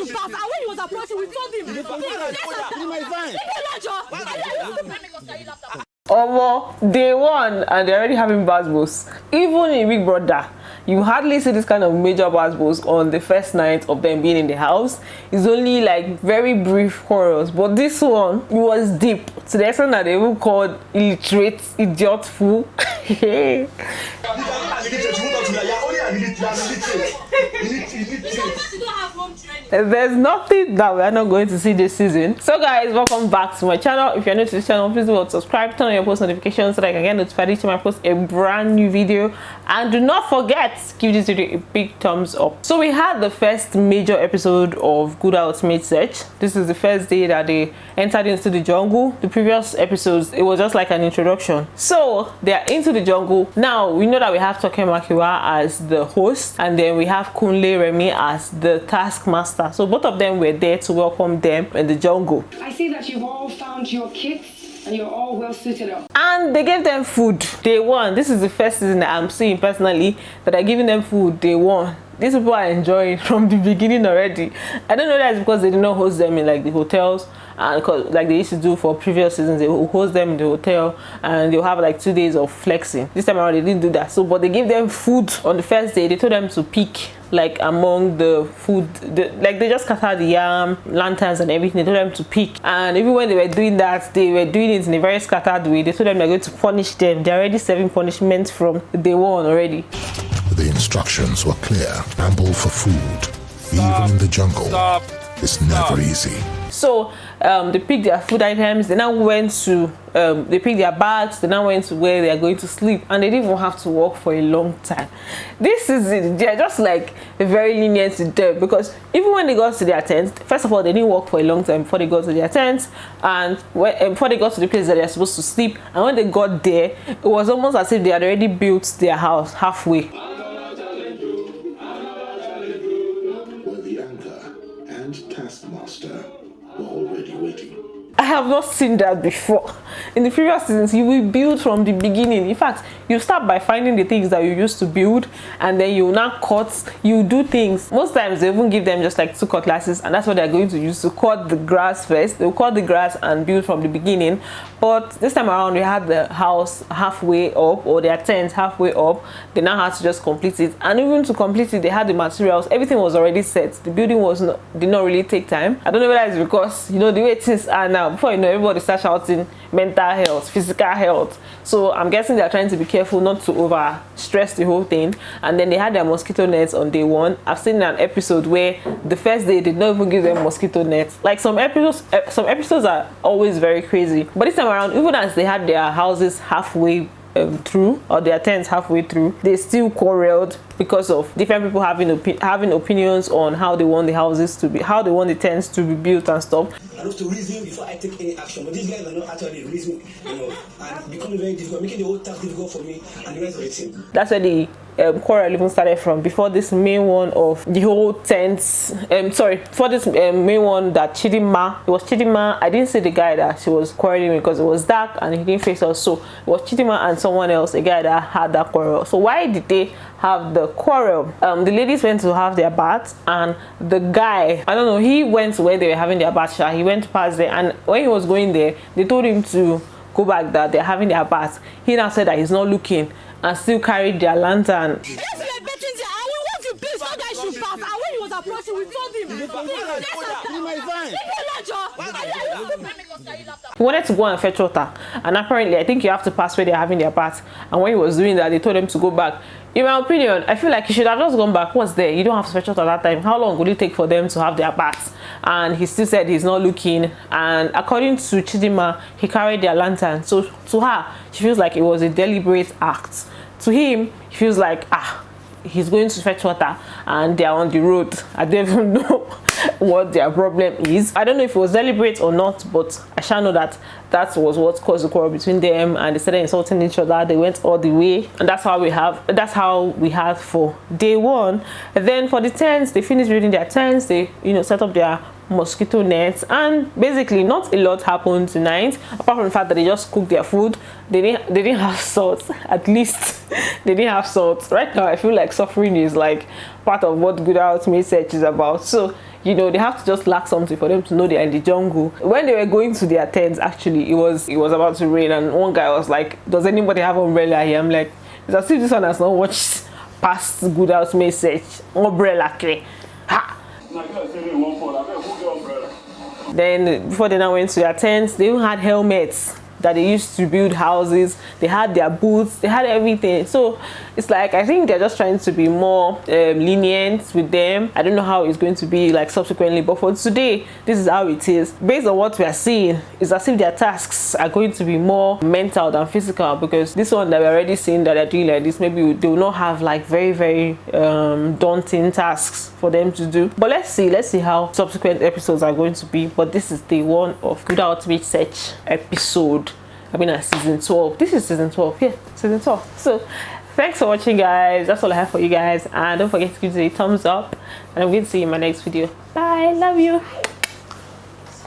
should pass. And when he was approaching, we told him. Day one, and they're already having gbas gbos. Even in Big Brother, you hardly see this kind of major gbas gbos on the first night of them being in the house. It's only like very brief quarrels, but this one, it was deep to the extent that they even called illiterate, idiot, fool. There's nothing that we are not going to see this season. So guys, welcome back to my channel. If you're new to this channel, please do subscribe, turn on your post notifications so that I can get notified each time I post a brand new video. And do not forget, give this video a big thumbs up. So we had the first major episode of GULDER Ultimate Search. This is the first day that they entered into the jungle. The previous episodes, it was just like an introduction. So they are into the jungle. Now we know that we have Toke Makiwa as the host, and then we have Kunle Remi as the taskmaster. So both of them were there to welcome them in the jungle. I see that you've all found your kits and you're all well suited up. And they gave them food day one. This is the first season that I'm seeing personally that are giving them food day one. These people are enjoying from the beginning already. I don't know that it's because they did not host them in like the hotels, and like they used to do for previous seasons. They will host them in the hotel and they'll have like 2 days of flexing. This time around they didn't do that. So but they gave them food on the first day. They told them to pick like among the food, like they just scattered the yam, lanterns and everything. They told them to pick, and even when they were doing that, they were doing it in a very scattered way. They told them they're going to punish them. They're already serving punishment from day one already. The instructions were clear. Amble for food, even in the jungle. It's never easy. So they picked their food items. They now went to they picked their bags. They now went to where they are going to sleep, and they didn't even have to walk for a long time. This is it. They're just like very lenient to them, because even when they got to their tent, first of all, they didn't walk for a long time before they got to their tent, and before they got to the place that they're supposed to sleep. And when they got there, it was almost as if they had already built their house halfway. Taskmaster were already waiting. I have not seen that before. In the previous seasons, you will build from the beginning. In fact, you start by finding the things that you used to build, and then you now cut, you do things. Most times they even give them just like 2 cutlasses, and that's what they're going to use to cut the grass first. They'll cut the grass and build from the beginning. But this time around, we had the house halfway up, or their tent halfway up. They now had to just complete it, and even to complete it, they had the materials. Everything was already set. The building did not really take time. I don't know whether it's because, you know, the way things are now. Before you know, everybody starts shouting mental health, physical health. So I'm guessing they're trying to be careful not to over stress the whole thing. And then they had their mosquito nets on day one. I've seen an episode where the first day they did not even give them mosquito nets. Like some episodes are always very crazy, but this time around, even as they had their houses halfway through, or their tents halfway through, they still quarreled because of different people having opinions on how they want the houses to be, how they want the tents to be built and stuff. I have to reason before I take any action, but these guys are not actually reasoning, you know, and becoming very difficult, making the whole task difficult for me and the rest of the team. That's where the quarrel even started from, before this main one of the whole tents. For this main one that Chidima, it was Chidima. I didn't see the guy that she was quarreling with because it was dark and he didn't face us. So it was Chidima and someone else, a guy that had that quarrel. So why did they have the quarrel? The ladies went to have their baths, and the guy, I don't know, he went to where they were having their bath. He went past there, and when he was going there, they told him to go back, that they're having their bath. He now said that he's not looking and still carried their lantern. Approaching, we told him. He wanted to go and fetch water, and apparently I think you have to pass where they're having their bath. And when he was doing that, they told him to go back. In my opinion, I feel like he should have just gone back. What's there? You don't have to fetch water that time. How long would it take for them to have their baths? And he still said he's not looking. And according to Chidima, he carried their lantern. So to her, she feels like it was a deliberate act. To him, he feels like, he's going to fetch water and they're on the road. I don't even know what their problem is. I don't know if it was deliberate or not, but I shall know that that was what caused the quarrel between them, and they started insulting each other. They went all the way, and that's how we had for day one. And then for the tents, they finished building their tents. They set up their mosquito nets, and basically not a lot happened tonight, apart from the fact that they just cooked their food. They didn't have salt. At least they didn't have salt. Right now I feel like suffering is like part of what GULDER Ultimate Search is about. So you know, they have to just lack something for them to know they're in the jungle. When they were going to their tents, actually, it was about to rain, and one guy was like, does anybody have umbrella here? I'm like, it's as if this one has not watched past Good House message. Umbrella, okay. Ha! Then before they now went to their tents, they even had helmets that they used to build houses. They had their boots, they had everything. So it's like, I think they're just trying to be more lenient with them. I don't know how it's going to be like subsequently, but for today, this is how it is. Based on what we are seeing, it's as if their tasks are going to be more mental than physical, because this one that we're already seeing that they're doing like this, maybe they will not have like very daunting tasks for them to do. But let's see how subsequent episodes are going to be. But this is day 1 of Good Ultimate Search episode. I mean, season 12. This is season 12. Yeah, season 12. So thanks for watching, guys. That's all I have for you guys, and don't forget to give it a thumbs up, and I'm going to see you in my next video. Bye, love you.